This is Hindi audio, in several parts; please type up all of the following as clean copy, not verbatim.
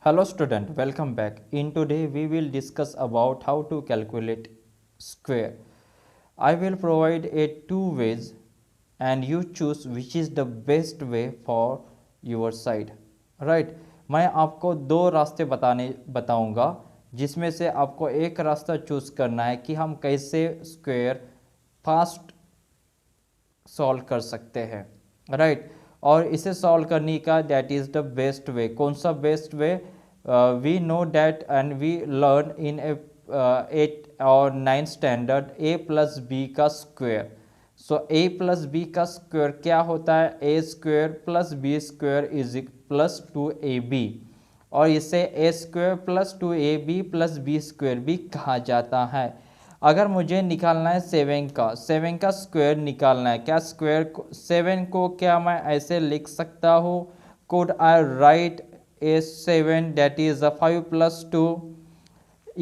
Hello student, welcome back. In today we will discuss about how to calculate square. I will provide a two ways and you choose which is the best way for your side. Right? मैं आपको दो रास्ते बताऊंगा जिसमें से आपको एक रास्ता चूज करना है कि हम कैसे स्क्वायर फास्ट सॉल्व कर सकते हैं राइट और इसे सॉल्व करने का that is the best way कौन सा best way we know that and we learn in eight और ninth standard A plus B का square so A plus B का स्क्वायर क्या होता है A square plus B square is plus two A B और इसे A square plus two A B plus B square भी कहा जाता है। अगर मुझे निकालना है सेवन का स्क्वायर निकालना है क्या स्क्वायर सेवन को क्या मैं ऐसे लिख सकता हूँ could I right A seven that is a 5 plus two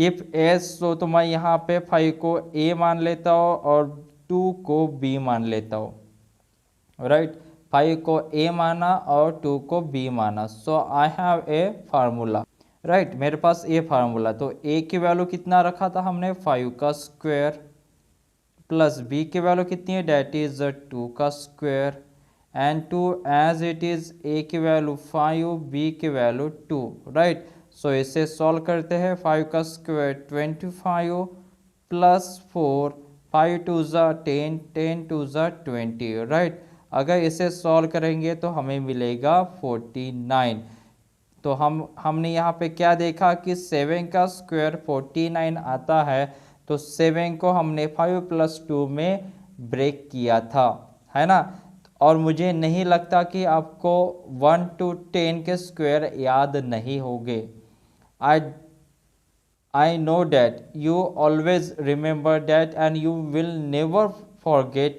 if S तो मैं यहाँ पे 5 को ए मान लेता हूँ और 2 को बी मान लेता हूँ राइट 5 को ए माना और 2 को बी माना so I have a formula right मेरे पास ए फार्मूला तो ए की वैल्यू कितना रखा था हमने 5 का स्क्वायर प्लस बी की वैल्यू कितनी है डैट इज 2 का square and 2 as it is A की वैल्यू 5 बी की वैल्यू 2 राइट सो इसे सॉल्व करते हैं 5 का स्क्वायर 25 प्लस 4 5 टू ज़ा 10 10 टू ज़ा 20 राइट अगर इसे सॉल्व करेंगे तो हमें मिलेगा 49 तो हमने यहाँ पे क्या देखा कि 7 का स्क्वायर 49 आता है तो 7 को हमने 5 प्लस 2 में ब्रेक किया था है ना और मुझे नहीं लगता कि आपको 1 to 10 के स्क्वायर याद नहीं होंगे I know that you always remember that and you will never forget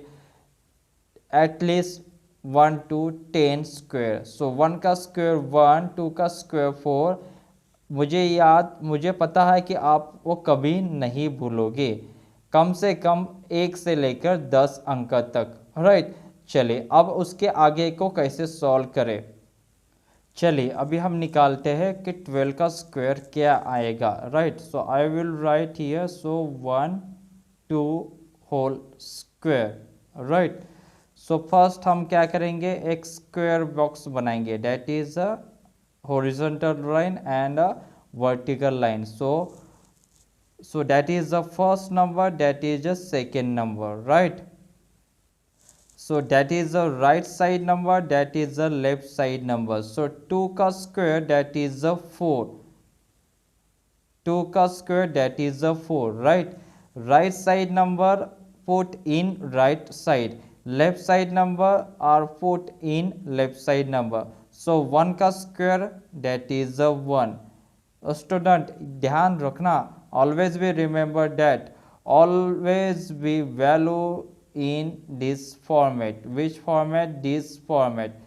at least 1 to 10 square so 1 का स्क्वायर 1 2 का स्क्वायर 4 मुझे पता है कि आप वो कभी नहीं भूलोगे कम से कम 1 से लेकर 10 अंक तक राइट चलिए अब उसके आगे को कैसे सॉल्व करें चलिए अभी हम निकालते हैं कि 12 का स्क्वायर क्या आएगा right so I will write here so 1 2 whole square right so first हम क्या करेंगे एक स्क्वायर बॉक्स बनाएंगे that is a horizontal line and a vertical line so that is the first number that is the second number right so that is the right side number that is the left side number so 2 का square that is the 4 2 का square that is the 4 right side number put in right side left side number are put in left side number so 1 का square that is the 1 student ध्यान रखना always be remember that always be value in this format which format this format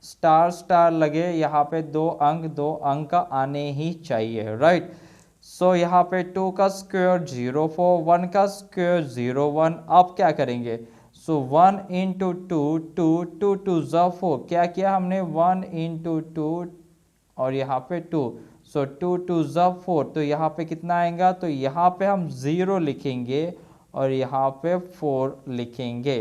star लगे यहाँ पे दो अंक आने ही चाहिए राइट सो यहाँ पे 2 का स्क्वायर 0 4 1 का स्क्वायर 0 1 आप क्या करेंगे सो 1 इंटू 2 2 2 टू ज़ा 4 क्या किया हमने 1 इंटू 2 और यहाँ पे 2 सो 2 टू ज़ा 4 तो यहाँ पे कितना आएगा तो यहाँ पे हम 0 लिखेंगे और यहाँ पे 4 लिखेंगे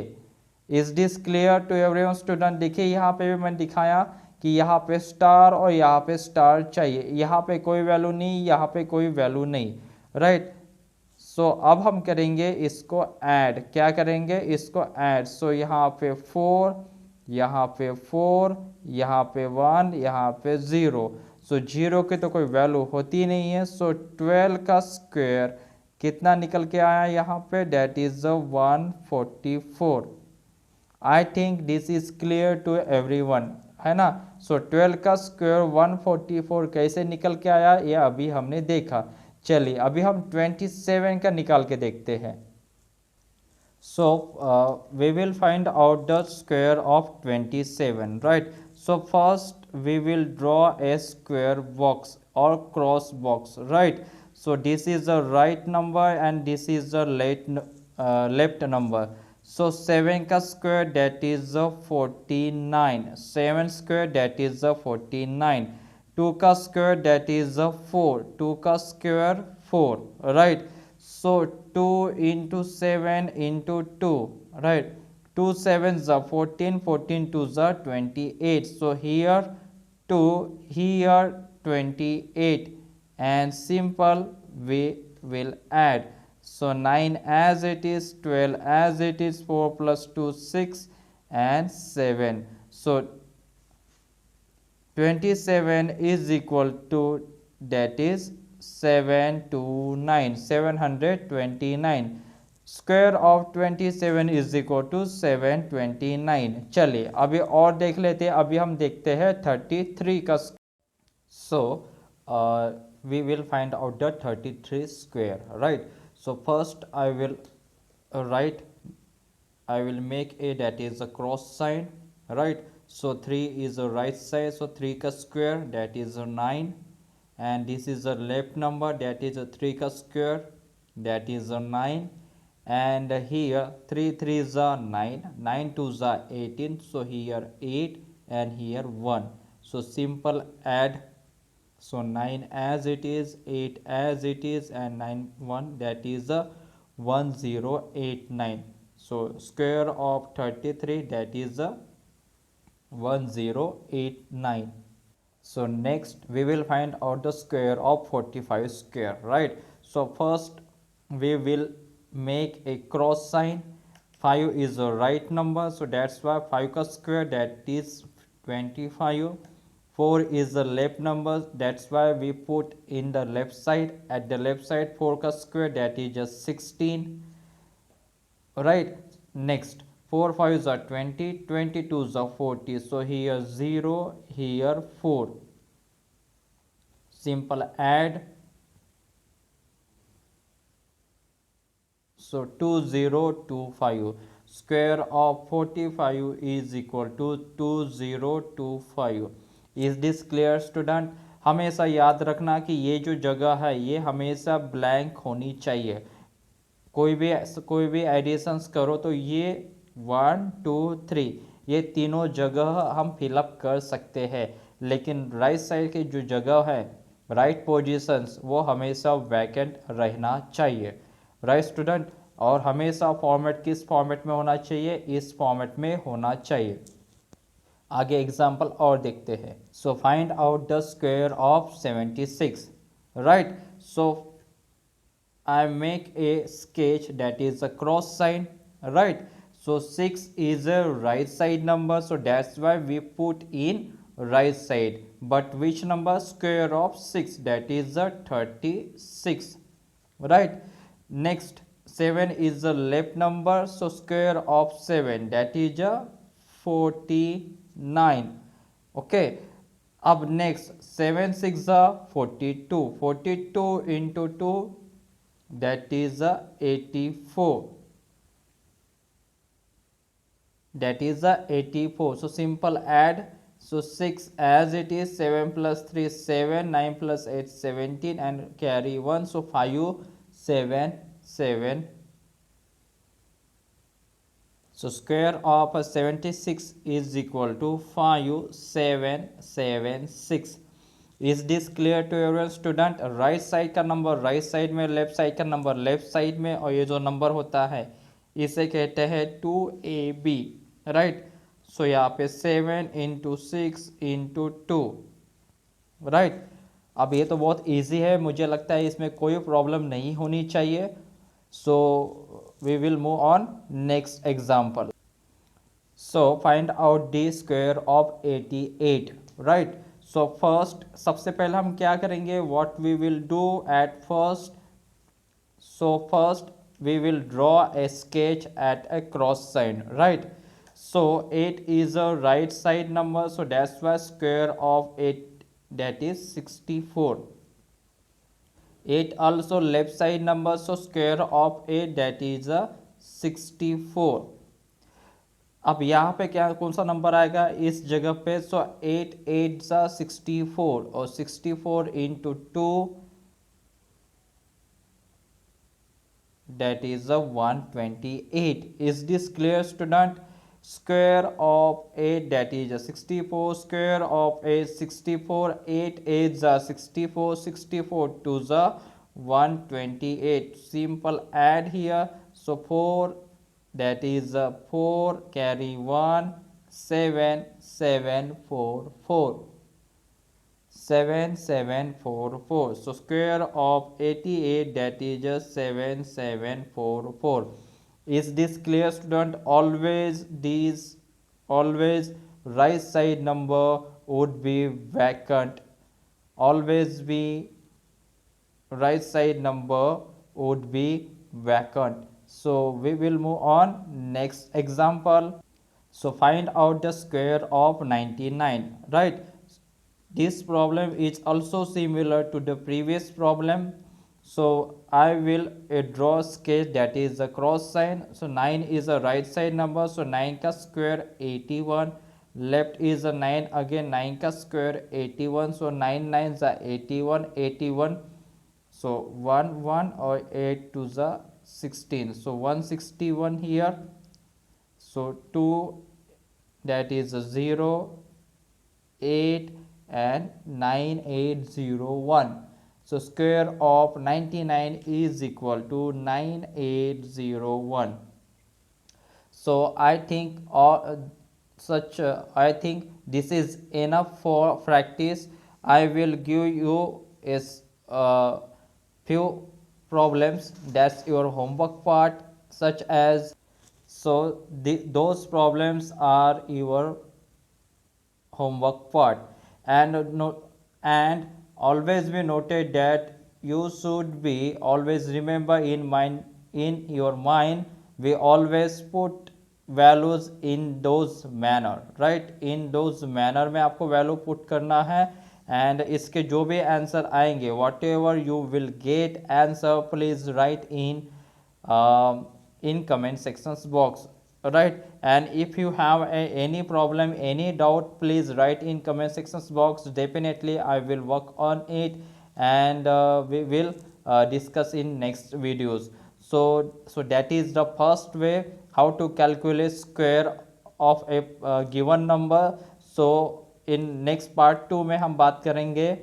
is this clear to everyone student देखिए यहाँ पे भी मैंने दिखाया कि यहाँ पे स्टार और यहाँ पे स्टार चाहिए यहाँ पे कोई वैल्यू नहीं यहाँ पे कोई वैल्यू नहीं राइट सो अब हम करेंगे इसको ऐड क्या करेंगे इसको ऐड सो यहाँ पे 4 यहाँ पे 4 यहाँ पे 1 यहाँ पे 0 सो 0 की तो कोई वैल्यू होती नहीं है सो 12 का स्क्वायर कितना निकल के आया यहाँ पे that is 144 I think this is clear to everyone है ना सो 12 का स्क्वायर 144 कैसे निकल के आया ये अभी हमने देखा चलिए अभी हम 27 का निकाल के देखते हैं so we will find out the square of 27 right so first we will draw a square box or cross box right so this is the right number and this is the left number so 7 का square that is 49 7 square that is 49 2 का स्क्वायर that is 4, 2 का square 4, right? So 2 into 7 into 2, right? 2 7s are 14, 14 2s are 28. So here 2, here 28, and simple we will add. So 9 as it is, 12 as it is, 4 plus 2 6, and 7. So 27 is equal to, that is 729, 729. Square of 27 is equal to 729. चलिए अभी और देख लेते हैं. अभी हम देखते हैं 33 का. So we will find out the 33 square, right? So first I will write, I will make a, that is a cross sign, right? So 3 is a right side, so 3 ka square, that is a 9, and this is a left number, that is a 3 ka square, that is a 9, and here 3 3 is a 9, 9 2 is a 18, so here 8 and here 1. So simple add. So 9 as it is, 8 as it is, and 9 1, that is a 1089. So square of 33, that is a 1089. So next we will find out the square of 45 square, right? So first we will make a cross sign. 5 is a right number, so that's why 5 ka square, that is 25. 4 is the left number, that's why we put in the left side. At the left side 4 ka square, that is just 16, right? Next 4 5s are 20, 22s are 40, so here 0, here 4. Simple add. So 2025. Square of 45 is equal to 2025. Is this clear student? हमेशा याद रखना कि ये जो जगह है ये हमेशा ब्लैंक होनी चाहिए. कोई भी एडिशंस करो तो ये 1 2 3 ये तीनों जगह हम फिलअप कर सकते हैं, लेकिन राइट साइड की जो जगह है, राइट पोजीशंस, वो हमेशा वैकेंट रहना चाहिए, राइट स्टूडेंट? और हमेशा फॉर्मेट किस फॉर्मेट में होना चाहिए? इस फॉर्मेट में होना चाहिए. आगे एग्जाम्पल और देखते हैं. सो find out the square of 76, right? So I make a sketch, that is a cross sign, right? So 6 is a right side number, so that's why we put in right side. But which number? Square of 6, that is a 36, right? Next 7 is the left number, so square of 7, that is a 49. Okay. अब next 7 6 42, 42 into 2, that is 84, that is 84. So simple add. So 6 as it is, 7 plus 3 7, 9 plus 8 17, and carry 1, so 5 7 7. So square of 76 is equal to 5776. Is this clear to everyone student? Right side का नंबर राइट साइड में, लेफ्ट साइड का नंबर लेफ्ट साइड में, और ये जो नंबर होता है इसे कहते हैं 2AB, राइट? सो यहाँ पे 7 इंटू 6 इंटू 2, राइट? अब ये तो बहुत इजी है, मुझे लगता है इसमें कोई प्रॉब्लम नहीं होनी चाहिए. So we will move on next example. So find out the square of 88, right? So first सबसे पहले हम क्या करेंगे? What we will do at first. So first we will draw a sketch at a cross sign, right? So 8 is a right side number, so that's why square of 8, that is 64. 8 also left side number, so square of 8, that is a 64. अब यहाँ पे क्या कौन सा नंबर आएगा इस जगह पे? सो 8 8 सा 64, और 64 into 2, that is a 128. Is this clear student? square of 8 that is 64, square of 8 64, 8 8 is 64, 64 2 is 128. Simple add here. So 4 that is 4 carry 1 7 7 4 4 7744. So square of 88 that is just 7744. Is this clear, student? Always right side number would be vacant. Always be right side number would be vacant. So we will move on next example. So find out the square of 99, right? This problem is also similar to the previous problem. So I will draw a sketch, that is a cross sign. So 9 is a right side number, so 9 ka square 81. Left is a 9, again 9 ka square 81. So 9 9 is 81, 81. So 1 1 or 8 to the 16. So 161 here. So 2 that is a 0, 8 and 9801. So square of 99 is equal to 9801. So I think I think this is enough for practice. I will give you is few problems, that's your homework part, such as, so those problems are your homework part. And and always be noted that you should be always remember in your mind, we always put values in those manner, right? In those manner में आपको वैल्यू पुट करना है, एंड इसके जो भी आंसर आएंगे, what ever you will get answer, please right in comment sections box, right? And if you have any problem, any doubt, please write in comment sections box. Definitely I will work on it, and we will discuss in next videos. So that is the first way how to calculate square of a given number. So in next part 2 में हम बात करेंगे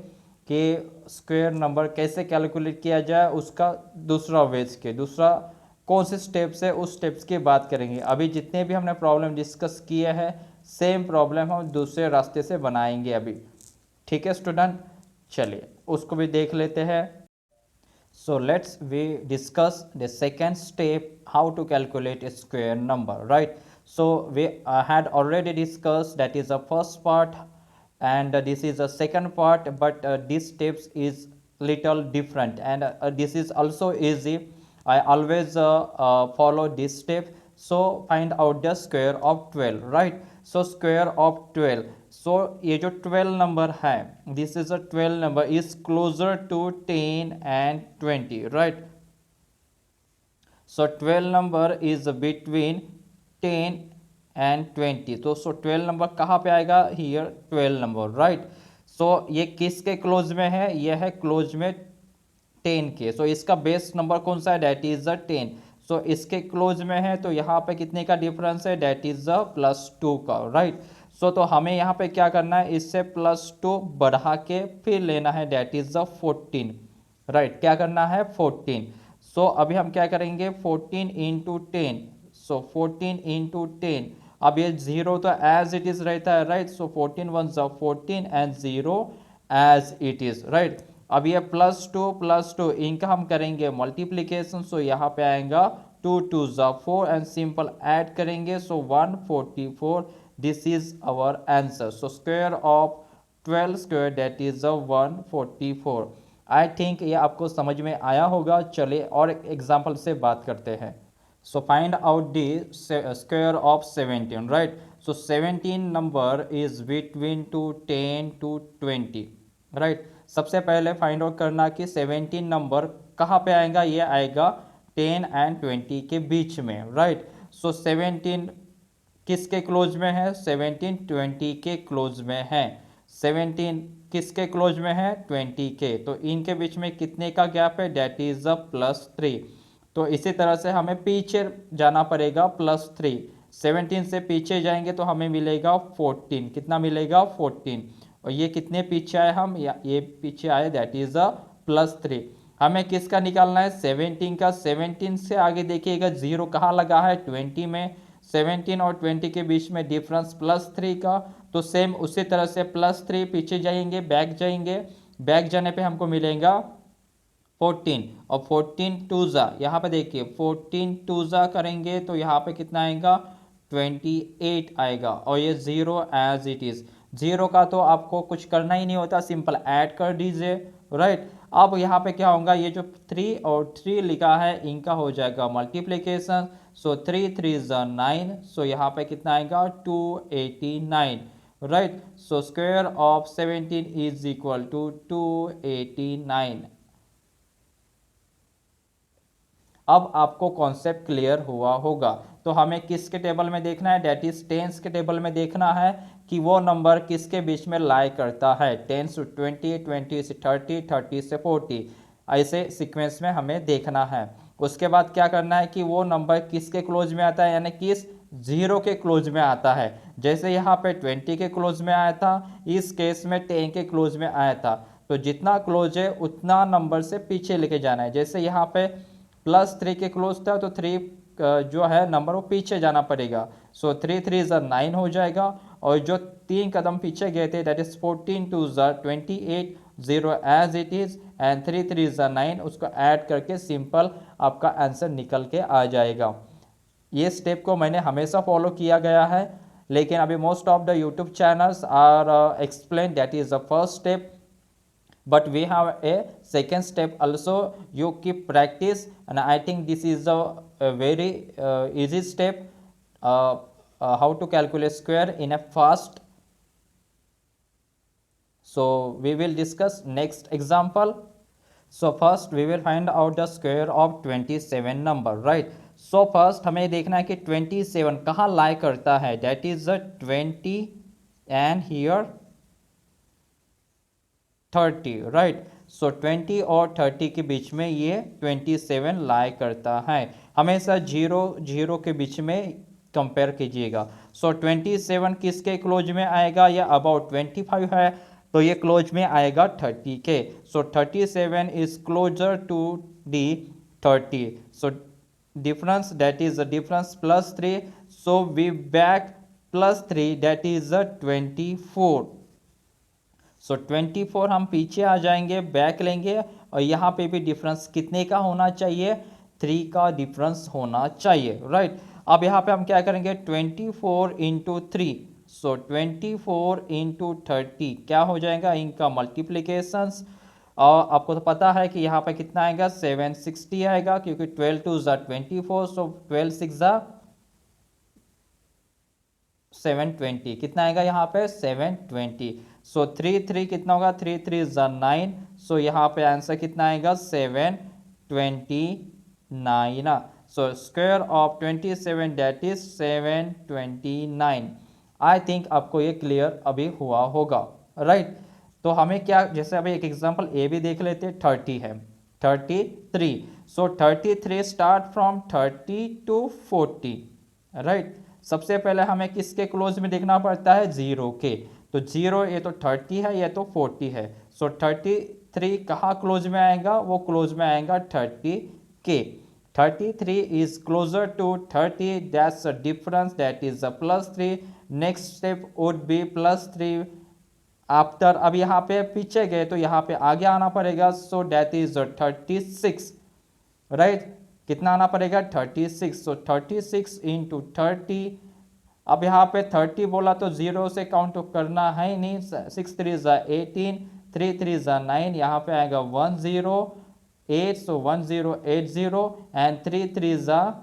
कि स्क्वायर नंबर कैसे कैलकुलेट किया जाए, उसका दूसरा वेज के दूसरा कौन से स्टेप्स है, उस स्टेप्स की बात करेंगे. अभी जितने भी हमने प्रॉब्लम डिस्कस किए हैं, सेम प्रॉब्लम हम दूसरे रास्ते से बनाएंगे अभी. ठीक है स्टूडेंट, चलिए उसको भी देख लेते हैं. So let's we discuss the second step, how to calculate a square number, right? So we had already discussed, that is the first part, and this is the second part, but this steps is little different, and this is also easy. I always follow this step. So find out the square of 12, right? So square of 12. So ये जो 12 नंबर है, this is a 12 number is closer to 10 and 20, right? So 12 number is between 10 and 20. तो so 12 नंबर कहाँ पे आएगा? Here 12 number, right? So ये किसके क्लोज में है? यह है क्लोज में 10 के. सो इसका बेस नंबर कौन सा है? That is the 10. सो इसके क्लोज में है, तो यहाँ पे कितने का डिफरेंस है? डेट इज द +2 का, राइट? सो तो हमें यहाँ पे क्या करना है? इससे +2 बढ़ा के फिर लेना है, डेट इज द 14, राइट? क्या करना है? 14. सो अभी हम क्या करेंगे? 14 इंटू 10. सो 14 इंटू 10. अब ये 0 तो एज इट इज रहता है, right? So 14 1 14 and 0 as it is, right? अब ये +2 इनका हम करेंगे मल्टीप्लीकेशन. सो यहाँ पे आएगा 2 2 4 एंड सिंपल ऐड करेंगे. So 144. This is our answer. So square of 12 square that is 144. I think ये आपको समझ में आया होगा. चलिए और एग्जाम्पल से बात करते हैं. सो find out the square of 17, right? So 17 number is between 10 to 20, right? सबसे पहले फाइंड आउट करना कि 17 नंबर कहाँ पे आएगा? ये आएगा 10 and 20 के बीच में, राइट? सो 17 किसके क्लोज में है? 17 20 के क्लोज में है. 17 किसके क्लोज में है? 20 के. तो इनके बीच में कितने का गैप है? That is +3. तो इसी तरह से हमें पीछे जाना पड़ेगा +3. 17 से पीछे जाएंगे तो हमें मिलेगा 14। कितना मिलेगा? 14। और ये कितने पीछे आए हम? ये पीछे आए, दैट इज अ +3। हमें किसका निकालना है? 17 का। 17 से आगे देखिएगा जीरो कहाँ लगा है? 20 में। 17 और 20 के बीच में डिफरेंस +3 का, तो सेम उसी तरह से +3 पीछे जाएंगे, बैक जाएंगे। बैक जाने पे हमको मिलेगा 14, और 14 टू ज़ा, यहाँ पे देखिए 14 टू ज़ा करेंगे तो यहाँ पे कितना आएगा? 28 आएगा। और ये zero as it is. Zero का तो आपको कुछ करना ही नहीं होता, सिंपल ऐड कर दीजिए, राइट। अब यहाँ पे क्या होगा? ये जो 3 और 3 लिखा है इनका हो जाएगा मल्टीप्लीकेशन। सो 3 3 ज़ा 9। सो यहाँ पे कितना आएगा? 289, right. So square of 17 is equal to 289। अब आपको कॉन्सेप्ट क्लियर हुआ होगा। तो हमें किसके टेबल में देखना है? डेट इज टेंस के टेबल में देखना है कि वो नंबर किसके बीच में लाई करता है। 10 से 20, 20 से 30, 30 से 40, ऐसे सीक्वेंस में हमें देखना है। उसके बाद क्या करना है कि वो नंबर किसके क्लोज में आता है, यानी किस जीरो के क्लोज में आता है। जैसे यहाँ पे 20 के क्लोज में आया था, इस केस में 10 के क्लोज में आया था। तो जितना क्लोज है उतना नंबर से पीछे लेके जाना है। जैसे यहाँ पे +3 के क्लोज था तो 3 जो है नंबर वो पीछे जाना पड़ेगा। सो 3 3 ज़ा 9 हो जाएगा। और जो 3 कदम पीछे गए थे दैट इज 14 2 ज़ा 28, 0 एज इट इज, एंड 3 3 ज़ा 9, उसको ऐड करके सिंपल आपका आंसर निकल के आ जाएगा। ये स्टेप को मैंने हमेशा फॉलो किया गया है, लेकिन अभी most of the YouTube channels are explain that is the first step, but we have a second step also. You keep practice, and I think this is a very easy step, how to calculate square in a fast. So we will discuss next example. So first we will find out the square of 27 number, right? So first हमें देखना है कि 27 कहाँ lie करता है, that is the 20 and here 30, right. सो 20 और 30 के बीच में ये 27 लाई करता है। हमेशा 0 0 के बीच में कंपेयर कीजिएगा। सो 27 किसके क्लोज में आएगा? या अबाउट 25 है तो ये क्लोज में आएगा 30 के। So 37 is closer to the 30। So difference, that is the difference +3, so we back +3, that is the 24। सो 24 हम पीछे आ जाएंगे, बैक लेंगे, और यहाँ पे भी डिफरेंस कितने का होना चाहिए? 3 का डिफरेंस होना चाहिए, राइट। अब यहाँ पे हम क्या करेंगे? 24 इंटू 3, सो 24 इंटू 30 क्या हो जाएगा? इनका मल्टीप्लीकेशंस। और आपको तो पता है कि यहाँ पे कितना आएगा? 760 आएगा, क्योंकि 12 2 ज़ा 24, सो 12 6 ज़ा 720, कितना आएगा यहाँ पे? 720। सो 3 3 कितना होगा? 3 3 ज़ा 9, सो यहाँ पे आंसर कितना आएगा? 729। सो square of 27 that is 729। I think आपको ये क्लियर अभी हुआ होगा, राइट। तो हमें क्या, जैसे अभी एक एग्जांपल ए भी देख लेते हैं। 30 है, 33। सो 33 स्टार्ट फ्रॉम 30 टू 40, राइट। सबसे पहले हमें किसके क्लोज में देखना पड़ता है? 0 के। तो 0 ये तो 30 है, ये तो 40 है। सो 33 कहाँ क्लोज में आएगा? वो क्लोज में आएगा 30 के। 33 is closer to 30, that's a difference, that is a +3। Next step would be +3 after. अब यहाँ पे पीछे गए तो यहाँ पे आगे आना पड़ेगा, सो दैट इज 36, राइट। कितना आना पड़ेगा? 36। सो 36 इंटू 30। अब यहाँ पे 30 बोला तो 0 से काउंट करना है ही नहीं। 6 3 ज़ा 18, 3 3 ज़ा 9, यहाँ पे आएगा 108, सो 1080, एंड 3 3 ज़ा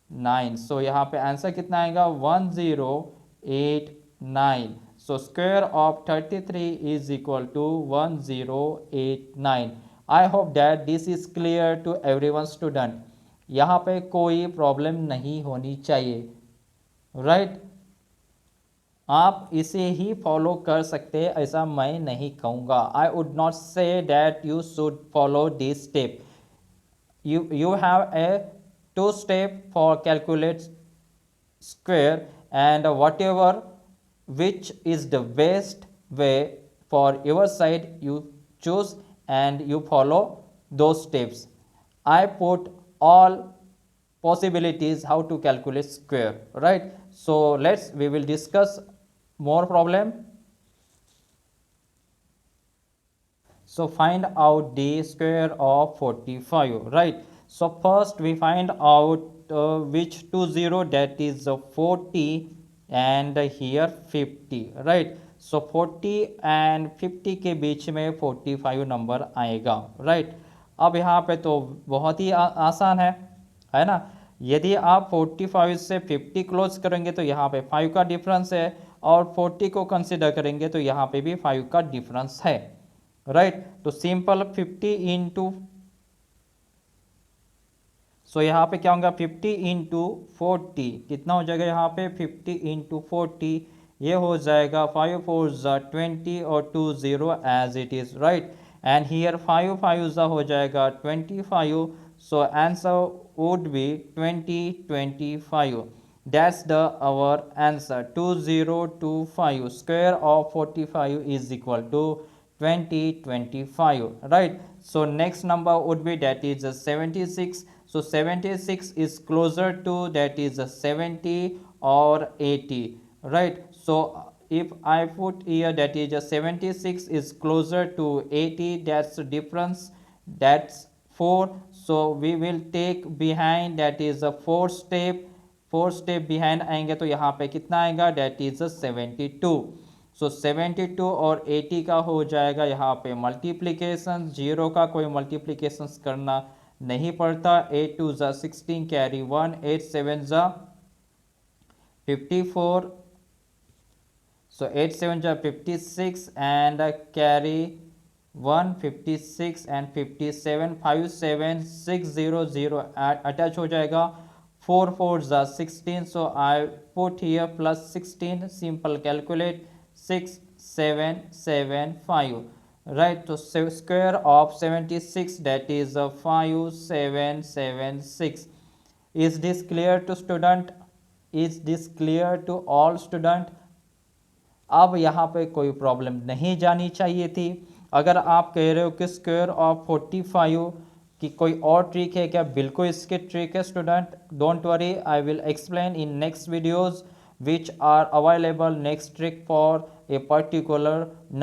9, सो यहाँ पे आंसर कितना आएगा? 1089। So square of 33 is equal to 1089। I hope that this is clear to everyone student. यहाँ पे कोई प्रॉब्लम नहीं होनी चाहिए, राइट। आप इसे ही फॉलो कर सकते हैं, ऐसा मैं नहीं कहूँगा। I would not say that you should follow this step. you have a 2 step for calculate square, and whatever which is the best way for your side you choose and you follow those steps. I put all possibilities how to calculate square, right? So we will discuss more problem. So find out the square of 45, right? So first we find out which two zero, that is 40 and here 50, right? So 40 and 50 के बीच में 45 नंबर आएगा, right? अब यहाँ पे तो बहुत ही आसान है ना? यदि आप 45 से 50 क्लोज करेंगे तो यहाँ पे 5 का डिफरेंस है, और 40 को कंसिडर करेंगे तो यहाँ पे भी 5 का डिफरेंस है, राइट? तो सिंपल 50 इंटू, सो यहाँ पे क्या होगा 50 इंटू 40 कितना हो जाएगा, यहाँ पे 50 इंटू 40 ये हो जाएगा 5 4 ज़ा 20 और 2 0 as it is, right? And here 5 5 ज़ा हो जाएगा 25, so answer would be 2025. That's the our answer 2025. Square of 45 is equal to 2025, right? So next number would be, that is 76. So 76 is closer to, that is 70 or 80, right? So if I put here that is 76 is closer to 80, that's the difference, that's 4. So we will take behind, that is a 4 step behind आएंगे तो यहाँ पे कितना आएगा, डेट इज 72. सो 72 और 80 का हो जाएगा यहाँ पे मल्टीप्लीकेशन, जीरो का कोई मल्टीप्लीकेशन करना नहीं पड़ता. 8 2 ज़ा 16 कैरी 1, 8 7 ज़ा 54, so 8 7 ज़ा 56 एंड कैरी 1 56 एंड 57 5 7 6 0 0 अटैच हो जाएगा. 4 4 ज़ा 16, so I put here plus 16, simple calculate 6 7 7 5, right? So square of 76, that is 5 7 7 6. Is this clear to student? Is this clear to all student? अब यहाँ पे कोई प्रॉब्लम नहीं जानी चाहिए थी. अगर आप कह रहे हो कि स्क्वायर ऑफ 45 कि कोई और ट्रिक है क्या, बिल्कुल इसके ट्रिक है student. Don't worry, I will explain in next videos which are available next trick for a particular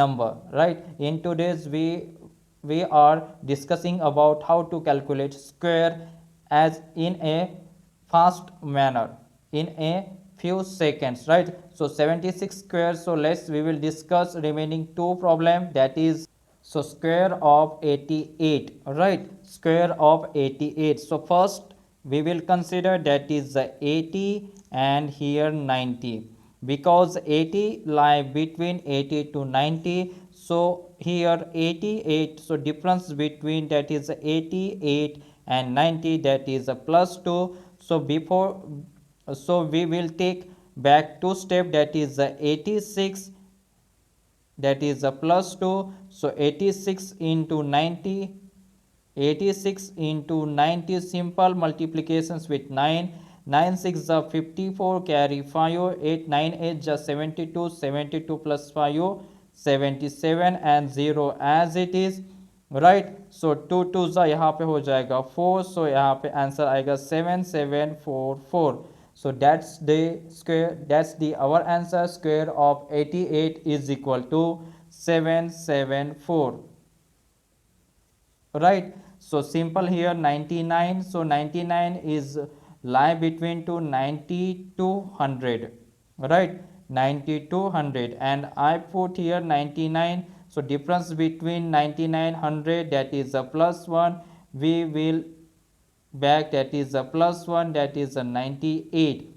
number, right? In today's we are discussing about how to calculate square as in a fast manner in a few seconds, right? So 76 square, so we will discuss remaining two problem, that is, so square of 88, right? Square of 88. So first we will consider, that is 80 and here 90, because 80 lie between 80 to 90. So here 88, so difference between, that is 88 and 90, that is a plus 2. So we will take back two step, that is 86, that is a plus 2. So 86 into 90, 86 into 90, simple multiplications with 9. 9 6 is 54, carry 5, 8 9 8 is 72, 72 plus 5 77 and 0 as it is, right? So 2 2 यहाँ पे हो जाएगा 4, so यहाँ पे आंसर आएगा 7744. So that's the square, that's the our answer. Square of 88 is equal to 774, right? So simple here 99. So 99 is lie between to 90 to 100, right? 90 to 100, and I put here 99. So difference between 99 100, that is a plus 1. We will back, that is a plus 1, that is a 98.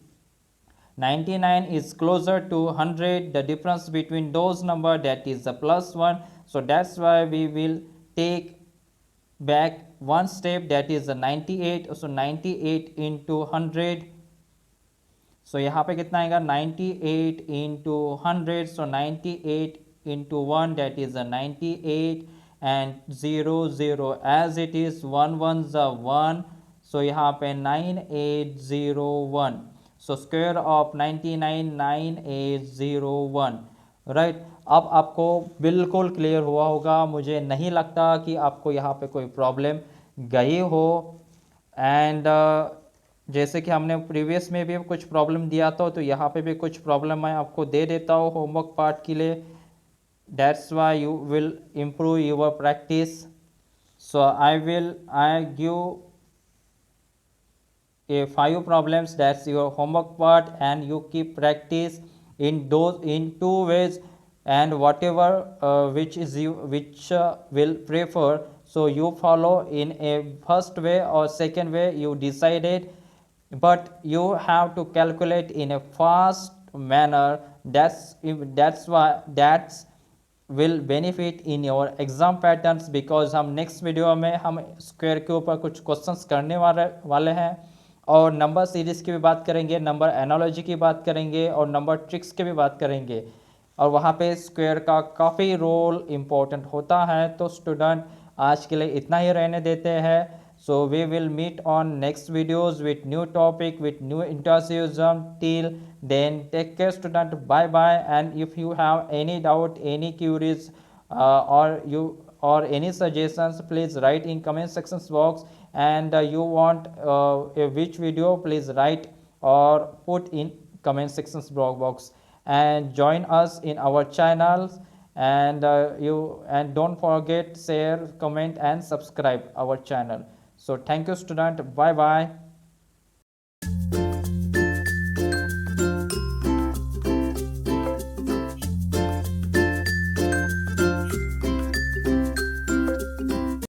99 is closer to 100, the difference between those number, that is a plus 1. So that's why we will take back one step, that is a 98. So 98 into 100, so यहाँ पे कितना आएगा 98 into 100. So 98 into 1, that is a 98, and 0 0 as it is, 1 1 is a 1. So यहाँ पे 9801. सो स्क्वायर ऑफ 99,9801, राइट। अब आपको बिल्कुल क्लियर हुआ होगा, मुझे नहीं लगता कि आपको यहाँ पे कोई प्रॉब्लम गई हो। एंड जैसे कि हमने प्रीवियस में भी कुछ प्रॉब्लम दिया था, तो यहाँ पे भी कुछ प्रॉब्लम मैं आपको दे देता हूँ होमवर्क पार्ट के लिए। That's why you will improve your practice. So I give a 5 problems, that's your homework part, and you keep practice in those in 2 ways, and whatever which will prefer, so you follow in a first way or second way, you decided, but you have to calculate in a fast manner. That's why that's will benefit in your exam patterns, because हम नेक्स्ट वीडियो में हम स्क्वायर के ऊपर कुछ क्वेश्चंस करने वाले हैं, और नंबर सीरीज की भी बात करेंगे, नंबर एनालॉजी की बात करेंगे, और नंबर ट्रिक्स की भी बात करेंगे, और वहाँ पे स्क्वायर का काफ़ी रोल इम्पोर्टेंट होता है। तो स्टूडेंट आज के लिए इतना ही रहने देते हैं। So we will meet on next videos with new topic, with new enthusiasm. Till then, take care, student. Bye bye. And if you have any doubt, any queries, or any suggestions, please write in comment sections box. And you want which video, please write or put in comment sections box. And join us in our channels. And and don't forget, share, comment, and subscribe our channel. So thank you, student. Bye bye.